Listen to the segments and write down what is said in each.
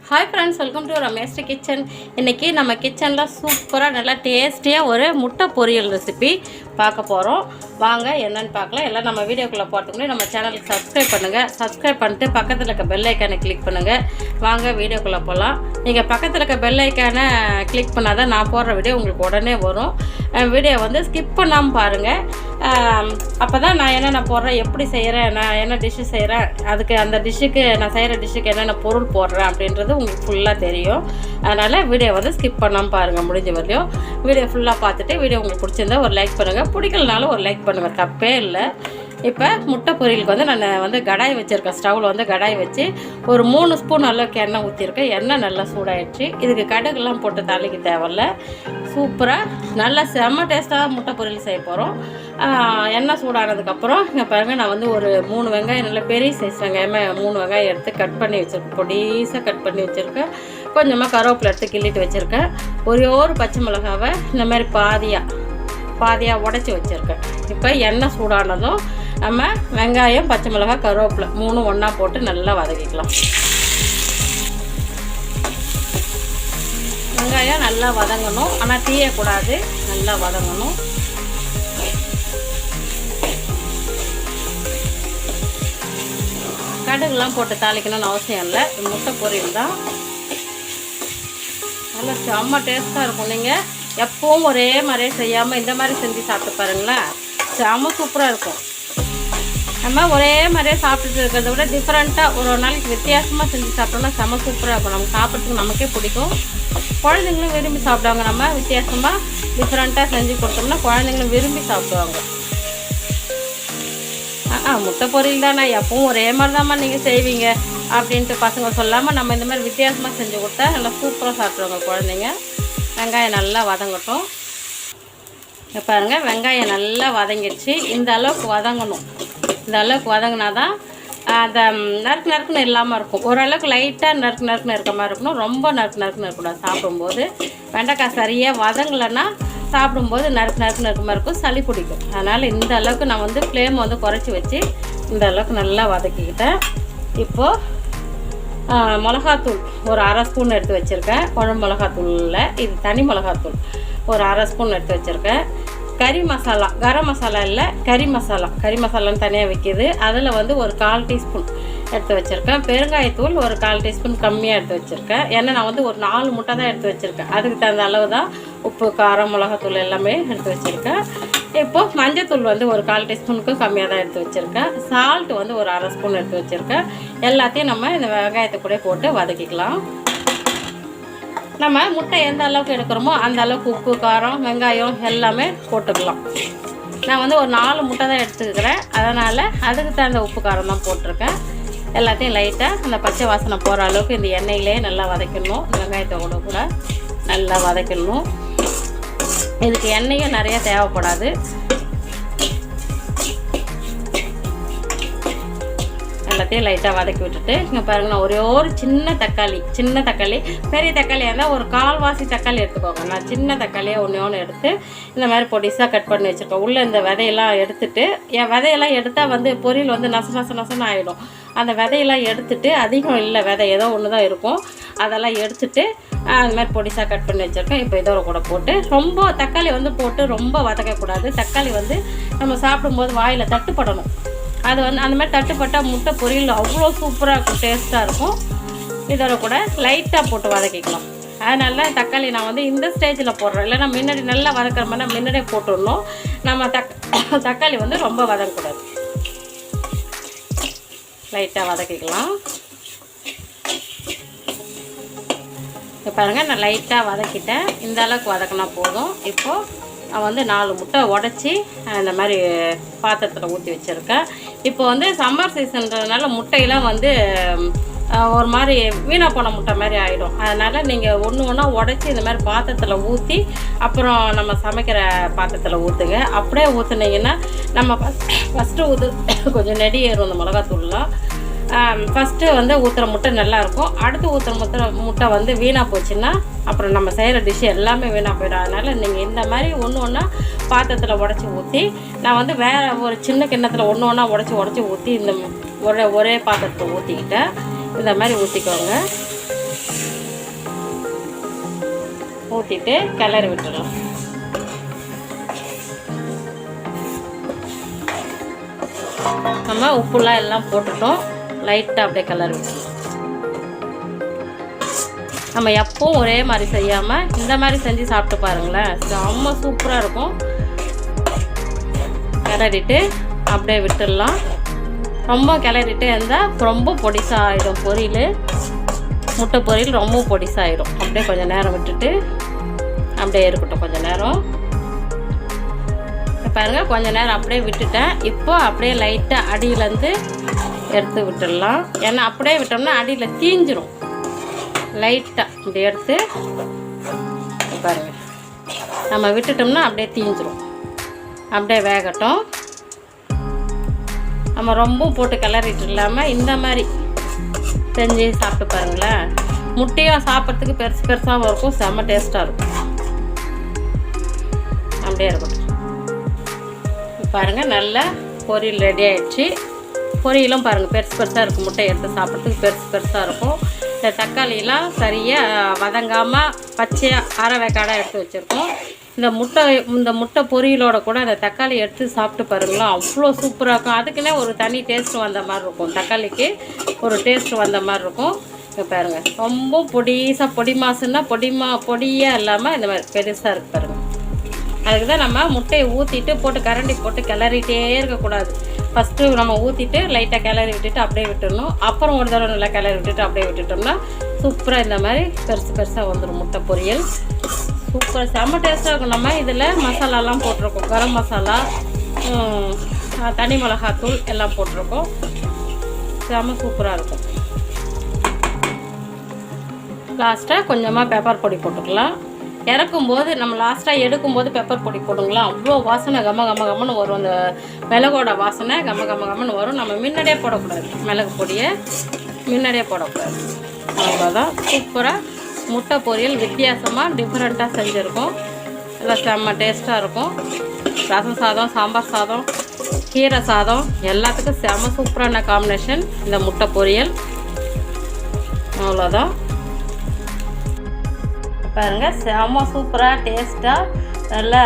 Hi friends, welcome to Ramesh kitchen. இன்றைக்கி நம்ம கிச்சனில் சூப்பராக நல்லா டேஸ்டியாக ஒரு முட்டை பொரியல் ரெசிபி பார்க்க போகிறோம். வாங்க என்னென்னு பார்க்கலாம். எல்லாம் நம்ம வீடியோக்குள்ளே போகிறதுக்குள்ளே நம்ம சேனலுக்கு சப்ஸ்கிரைப் பண்ணுங்கள். சப்ஸ்கிரைப் பண்ணிட்டு பக்கத்தில் இருக்க பெல் ஐக்கானை கிளிக் பண்ணுங்கள். வாங்க வீடியோக்குள்ளே போகலாம். நீங்கள் பக்கத்தில் இருக்க பெல் ஐக்கானை கிளிக் பண்ணால் தான் நான் போடுற வீடியோ உங்களுக்கு உடனே வரும். வீடியோ வந்து ஸ்கிப் பண்ணாமல் பாருங்கள். அப்போ தான் நான் என்னென்ன போடுறேன், எப்படி செய்கிறேன், நான் என்ன டிஷ்ஷு செய்கிறேன், அதுக்கு அந்த டிஷ்ஷுக்கு நான் செய்கிற டிஷ்ஷுக்கு என்னென்ன பொருள் போடுறேன் அப்படின்றது உங்களுக்கு ஃபுல்லாக தெரியும். அதனால் வீடியோ வந்து ஸ்கிப் பண்ணாமல் பாருங்கள். முடிஞ்ச வரையும் வீடியோ ஃபுல்லாக பார்த்துட்டு வீடியோ உங்களுக்கு பிடிச்சிருந்தா ஒரு லைக் பண்ணுங்கள். பிடிக்கலனாலும் ஒரு லைக் பண்ணுங்கள், தப்பே இல்லை. இப்போ முட்டை பொரியலுக்கு வந்து நான் வந்து கடாய் வச்சுருக்கேன். ஸ்டவ்வில் வந்து கடாய் வச்சு ஒரு 3 ஸ்பூன் அளவுக்கு எண்ணெய் ஊற்றிருக்கேன். எண்ணெய் நல்லா சூடாகிடுச்சு. இதுக்கு கடுகுலாம் போட்டு தாளிக்க தேவையில்ல. சூப்பராக நல்லா செம்ம டேஸ்ட்டாக முட்டை பொரியல் செய்ய போகிறோம். எண்ணெய் சூடானதுக்கப்புறம் இங்கே பாருங்கள், நான் வந்து ஒரு 3 வெங்காயம், நல்ல பெரிய சைஸ் வெங்காயமே 3 வெங்காயம் எடுத்து கட் பண்ணி வச்சுருக்கேன். பொடிசாக கட் பண்ணி வச்சுருக்கேன். கொஞ்சமாக கருவேப்பிலை எடுத்து கிள்ளிட்டு வச்சுருக்கேன். ஒரே ஒரு பச்சை மிளகாவை இந்த மாதிரி பாதியாக உடச்சி வச்சுருக்கேன். இப்போ எண்ணெய் சூடானதும் நம்ம வெங்காயம், பச்சை மிளகாய், கருவேப்பிலை 3 ஒன்றா போட்டு நல்லா வதக்கிக்கலாம். வெங்காயம் நல்லா வதங்கணும், ஆனால் தீயக்கூடாது, நல்லா வதங்கணும். கடுகுலாம் போட்டு தாளிக்கணும்னு அவசியம் இல்லை. முட்டை பொரியல் தான் நல்லா செம்ம டேஸ்ட்டாக இருக்கும். நீங்கள் எப்பவும் ஒரே மாதிரியே செய்யாமல் இந்த மாதிரி செஞ்சு சாப்பிட்டு பாருங்களேன், செம்ம சூப்பராக இருக்கும். நம்ம ஒரே மாதிரியே சாப்பிட்டுட்டு இருக்கிறத விட டிஃப்ரெண்ட்டாக ஒரு நாளைக்கு வித்தியாசமாக செஞ்சு சாப்பிட்டோம்னா செம்ம சூப்பராக இருக்கும். நம்ம சாப்பிட்றதுக்கு நமக்கே பிடிக்கும், குழந்தைங்களும் விரும்பி சாப்பிடுவாங்க. நம்ம வித்தியாசமாக டிஃப்ரெண்ட்டாக செஞ்சு கொடுத்தோம்னா குழந்தைங்களும் விரும்பி சாப்பிடுவாங்க. முட்டை பொரியல் தானே, எப்பவும் ஒரே மாதிரி தான்மா நீங்கள் செய்வீங்க அப்படின்ட்டு பசங்க சொல்லாமல் நம்ம இந்த மாதிரி வித்தியாசமாக செஞ்சு கொடுத்தா நல்லா சூப்பராக சாப்பிடுவாங்க குழந்தைங்க. வெங்காயம் நல்லா வதங்கட்டும். இப்போ பாருங்கள், வெங்காயம் நல்லா வதங்கிடுச்சு. இந்த அளவுக்கு வதங்கணும். இந்த அளவுக்கு வதங்கினா தான் அந்த நறுக்குன்னு இல்லாமல் இருக்கும். ஓரளவுக்கு லைட்டாக நறுக்குன்னு இருக்க மாதிரி இருக்கணும். ரொம்ப நறுக்குன்னு இருக்கக்கூடாது. சாப்பிடும்போது வெண்டைக்காய் சரியாக வதங்கலைன்னா சாப்பிடும்போது நறுக்குன்னு இருக்க மாதிரி இருக்கும், சளி பிடிக்கும். அதனால் இந்த அளவுக்கு நான் வந்து ஃப்ளேம் வந்து குறைச்சி வச்சு இந்த அளவுக்கு நல்லா வதக்கிக்கிட்டேன். இப்போது மிளகாத்தூள் ஒரு 1/2 ஸ்பூன் எடுத்து வச்சுருக்கேன். குழம்பு மிளகாத்தூளில் இது தனி மிளகாத்தூள் ஒரு 1/2 ஸ்பூன் எடுத்து வச்சுருக்கேன். கறி மசாலா, கரம் மசாலா இல்லை, கறி மசாலான்னு தனியாக விற்கிது. அதில் வந்து ஒரு 1/4 டீஸ்பூன் எடுத்து வச்சுருக்கேன். பெருங்காயத்தூள் ஒரு 1/4 டீஸ்பூன் கம்மியாக எடுத்து வச்சுருக்கேன். ஏன்னா நான் வந்து ஒரு 4 முட்டை தான் எடுத்து வச்சுருக்கேன். அதுக்கு தகுந்த அளவு தான் உப்பு, காரம், மிளகாத்தூள் எல்லாமே எடுத்து வச்சுருக்கேன். இப்போது மஞ்சத்தூள் வந்து ஒரு 1/4 டீஸ்பூனுக்கும் கம்மியாக தான் எடுத்து வச்சுருக்கேன். சால்ட் வந்து ஒரு 1/2 ஸ்பூன் எடுத்து வச்சுருக்கேன். எல்லாத்தையும் நம்ம இந்த வெங்காயத்தை கூட போட்டு வதக்கிக்கலாம். நம்ம முட்டை எந்த அளவுக்கு எடுக்கிறோமோ அந்த அளவுக்கு உப்பு, காரம், வெங்காயம் எல்லாமே போட்டுக்கலாம். நான் வந்து ஒரு 4 முட்டை தான் எடுத்துக்கிறேன். அதனால் அதுக்கு தகுந்த உப்பு, காரம் தான் போட்டிருக்கேன். எல்லாத்தையும் லைட்டாக அந்த பச்சை வாசனை போகிற அளவுக்கு இந்த எண்ணெயிலே நல்லா வதக்கணும். வெங்காயத்தை கூட நல்லா வதக்கணும். இதுக்கு எண்ணெயும் நிறைய தேவைப்படாது. எல்லாத்தையும் லைட்டாக வதக்கி விட்டுட்டு இங்கே பாருங்கள், நான் ஒரே ஒரு சின்ன தக்காளி, பெரிய தக்காளியாக இருந்தால் ஒரு 1/4 தக்காளி எடுத்துக்கோங்க. நான் சின்ன தக்காளியாக ஒன்று எடுத்து இந்த மாதிரி பொடிசாக கட் பண்ணி வச்சுருக்கேன். உள்ளே இந்த விதையெல்லாம் எடுத்துட்டு, என் விதையெல்லாம் எடுத்தால் வந்து பொரியல் வந்து நசன்னு ஆகிடும். அந்த விதையெல்லாம் எடுத்துட்டு, அதிகம் இல்லை விதை ஏதோ ஒன்று தான் இருக்கும், அதெல்லாம் எடுத்துட்டு அந்த மாதிரி பொடிசாக கட் பண்ணி வச்சுருக்கேன். இப்போ இதோட கூட போட்டு ரொம்ப தக்காளி வந்து போட்டு ரொம்ப வதக்கக்கூடாது. தக்காளி வந்து நம்ம சாப்பிடும்போது வாயில் தட்டுப்படணும். அது வந்து அந்த மாதிரி தட்டுப்பட்டால் முட்டை பொரியல் அவ்வளோ சூப்பராக இருக்கும், டேஸ்ட்டாக இருக்கும். இதோட கூட லைட்டாக போட்டு வதக்கிக்கலாம். அதனால தக்காளி நான் வந்து இந்த ஸ்டேஜில் போடுறேன். இல்லைன்னா முன்னாடி நல்லா வதக்கிற மாதிரி முன்னாடியே போட்டுடணும். நம்ம தக்காளி வந்து ரொம்ப வதக்கக்கூடாது. லைட்டாக வதக்கிக்கலாம். இப்போ பாருங்கள், நான் லைட்டாக வதக்கிட்டேன். இந்த அளவுக்கு வதக்கினா போதும். இப்போது நான் வந்து 4 முட்டை உடச்சி இந்த மாதிரி பாத்திரத்தில் ஊற்றி வச்சுருக்கேன். இப்போ வந்து சம்மர் சீசன்றதுனால முட்டையெல்லாம் வந்து ஒரு மாதிரி வீணாக போன முட்டை மாதிரி ஆகிடும். அதனால் நீங்கள் ஒன்றா உடச்சி இந்த மாதிரி பாத்திரத்தில் ஊற்றி அப்புறம் நம்ம சமைக்கிற பாத்திரத்தில் ஊற்றுங்க. அப்படியே ஊற்றுனீங்கன்னா நம்ம ஃபஸ்ட்டு கொஞ்சம் நெடி ஏறும் அந்த மிளகாத்தூள்லாம். ஃபஸ்ட்டு வந்து ஊற்றுற முட்டை நல்லாயிருக்கும். அடுத்து ஊற்றுற முட்டை வந்து வீணாக போச்சுன்னா அப்புறம் நம்ம செய்கிற டிஷ்ஷு எல்லாமே வீணாக போயிடும். அதனால் நீங்கள் இந்த மாதிரி ஒன்றா பாத்திரத்தில் உடச்சி ஊற்றி, நான் வந்து வேறு ஒரு சின்ன கிண்ணத்தில் ஒன்றா உடச்சி ஊற்றி இந்த ஒரே பாத்திரத்தில் ஊற்றிக்கிட்டேன். இந்த மாதிரி ஊற்றிக்கோங்க. ஊற்றிட்டு கிளறி விட்டுடலாம். நம்ம உப்புலாம் எல்லாம் போட்டுட்டோம். லைட்டாக அப்படியே கிளறி விட்டுடலாம். நம்ம எப்பவும் ஒரே மாதிரி செய்யாமல் இந்த மாதிரி செஞ்சு சாப்பிட்டு பாருங்களேன், செம்ம சூப்பராக இருக்கும். கிளறிட்டு அப்படியே விட்டுடலாம். ரொம்ப கிளறிட்டே இருந்தால் ரொம்ப பொடிசாகிடும் பொரியல். முட்டை பொரியல் ரொம்ப பொடிசாகிடும். அப்படியே கொஞ்சம் நேரம் விட்டுட்டு அப்படியே இருக்கட்டும். கொஞ்சம் நேரம் பாருங்கள், கொஞ்சம் நேரம் அப்படியே விட்டுட்டேன். இப்போ அப்படியே லைட்டாக அடியிலேருந்து எடுத்து விட்டுடலாம். ஏன்னா அப்படியே விட்டோம்னா அடியில் தீஞ்சிரும். லைட்டாக இப்படி எடுத்து பாருங்கள், நம்ம விட்டுட்டோம்னா அப்படியே தீஞ்சிரும். அப்படியே வேகட்டும். நம்ம ரொம்ப போட்டு கிளறிட்டு இல்லாமல் இந்த மாதிரி செஞ்சு சாப்பிட்டு பாருங்களேன். முட்டையும் சாப்பிட்றதுக்கு பெருசு பெருசாகவும் இருக்கும், செம்ம டேஸ்ட்டாக இருக்கும். அப்படியே இருக்கட்டும். பாருங்கள், நல்ல பொரியல் ரெடி ஆகிடுச்சு. பொரியலும் பாருங்கள் பெருசு பெருசாக இருக்கும். முட்டை எடுத்து சாப்பிட்றதுக்கு பெருசு பெருசாக இருக்கும். இந்த தக்காளியெலாம் சரியாக வதங்காமல் பச்சையாக அரை வேக்காடாக எடுத்து வச்சுருக்கோம். இந்த முட்டை பொரியலோட கூட அந்த தக்காளி எடுத்து சாப்பிட்டு பாருங்களா, அவ்வளோ சூப்பராக இருக்கும். அதுக்குன்னே ஒரு தனி டேஸ்ட்டு வந்த மாதிரி இருக்கும். தக்காளிக்கு ஒரு டேஸ்ட்டு வந்த மாதிரி இருக்கும். இப்போ பாருங்கள், ரொம்ப பொடிசாக பொடி மாசுன்னா பொடியாக இல்லாமல் இந்த மாதிரி பெருசாக இருக்குது பாருங்கள். அதுக்கு தான் நம்ம முட்டையை ஊற்றிட்டு போட்டு கரண்டி போட்டு கிளறிட்டே இருக்கக்கூடாது. ஃபஸ்ட்டு நம்ம ஊற்றிட்டு லைட்டாக கிளறி விட்டுட்டு அப்படியே விட்டுடணும். அப்புறம் ஒரு தடவை நல்லா கிளறி விட்டுட்டு அப்படியே விட்டுட்டோம்னா சூப்பராக இந்த மாதிரி பெருசு பெருசாக வந்துடும் முட்டை பொரியல். சூப்பராக செம்ம டேஸ்ட்டாக இருக்கும். நம்ம இதில் மசாலாலாம் போட்டிருக்கோம். கரம் மசாலா, தனி மிளகாத்தூள் எல்லாம் போட்டிருக்கோம். செம்ம சூப்பராக இருக்கும். லாஸ்ட்டாக கொஞ்சமாக பெப்பர் பொடி போட்டுக்கலாம். இறக்கும்போது நம்ம லாஸ்ட்டாக எடுக்கும்போது பெப்பர் பொடி போடுங்களா, அவ்வளோ வாசனை கம்மன்னு வரும். அந்த மிளகோட வாசனை கம்மன்னு வரும். நம்ம முன்னாடியே போடக்கூடாது. மிளகு பொடியை முன்னாடியே போடக்கூடாது. அவ்வளோதான். சூப்பராக முட்டை பொரியல் வித்தியாசமாக டிஃப்ரெண்ட்டாக செஞ்சுருக்கோம். எல்லாம் செம்ம டேஸ்ட்டாக இருக்கும். ரசம் சாதம், சாம்பார் சாதம், கீரை சாதம் எல்லாத்துக்கும் செம்ம சூப்பரான காம்பினேஷன் இந்த முட்டை பொரியல். அவ்வளோதான். பாருங்கள், செம்ம சூப்பராக டேஸ்ட்டாக நல்லா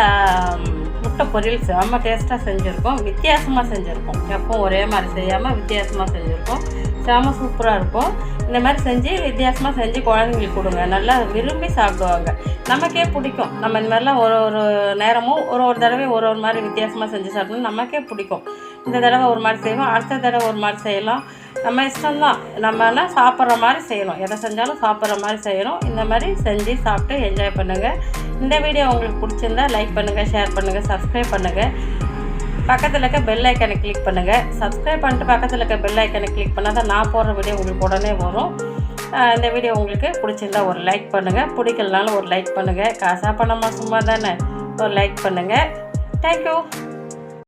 முட்டை பொரியல் செம்ம டேஸ்ட்டாக செஞ்சுருக்கோம். வித்தியாசமாக செஞ்சுருக்கோம். எப்பவும் ஒரே மாதிரி செய்யாமல் வித்தியாசமாக செஞ்சுருக்கோம். செம்ம சூப்பராக இருக்கும். இந்த மாதிரி செஞ்சு வித்தியாசமாக செஞ்சு குழந்தைங்களுக்கு கொடுங்க, நல்லா விரும்பி சாப்பிடுவாங்க. நமக்கே பிடிக்கும். நம்ம இந்த மாதிரிலாம் ஒரு நேரமும் ஒரு தடவை ஒரு மாதிரி வித்தியாசமாக செஞ்சு சாப்பிடணும், நமக்கே பிடிக்கும். இந்த தடவை ஒரு மாதிரி செய்வோம், அடுத்த தடவை ஒரு மாதிரி செய்யலாம். நம்ம இஷ்டம்தான். நம்மனா சாப்பிட்ற மாதிரி செய்யணும். எதை செஞ்சாலும் சாப்பிட்ற மாதிரி செய்யணும். இந்த மாதிரி செஞ்சு சாப்பிட்டு என்ஜாய் பண்ணுங்கள். இந்த வீடியோ உங்களுக்கு பிடிச்சிருந்தா லைக் பண்ணுங்கள், ஷேர் பண்ணுங்கள், சப்ஸ்கிரைப் பண்ணுங்கள். பக்கத்தில் இருக்க பெல் ஐக்கனை கிளிக் பண்ணுங்கள். சப்ஸ்கிரைப் பண்ணிட்டு பக்கத்தில் இருக்க பெல் ஐக்கனை கிளிக் பண்ணால் தான் நான் போடுற வீடியோ உங்களுக்கு உடனே வரும். இந்த வீடியோ உங்களுக்கு பிடிச்சிருந்தா ஒரு லைக் பண்ணுங்கள். பிடிக்கலனாலும் ஒரு லைக் பண்ணுங்கள். காசாக பணமாக சும்மா தானே, ஒரு லைக் பண்ணுங்கள். தேங்க்யூ.